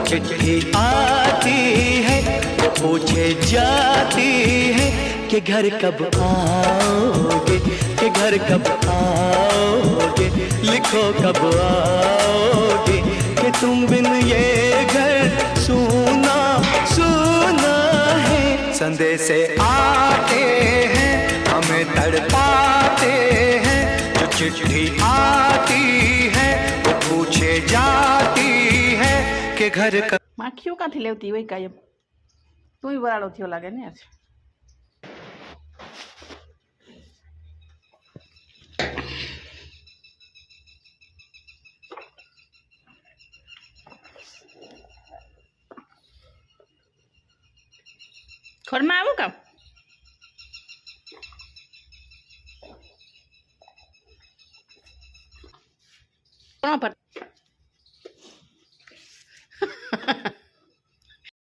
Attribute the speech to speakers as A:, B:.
A: चिट्ठी आती है वो पूछे जाती है कि घर कब आओगे, कि घर कब आओगे, लिखो कब आओगे, कि तुम बिन ये घर सूना सूना है। संदेश आते हैं हमें तड़पाते हैं, जो चिट्ठी आती है वो पूछे जाती है कि घर कब।
B: माखियों क्यांथी लेवती હોય કાયમ? તું વરાળો થયો લાગે ને આજ. ઘરમાં આવું કામ કોણ પર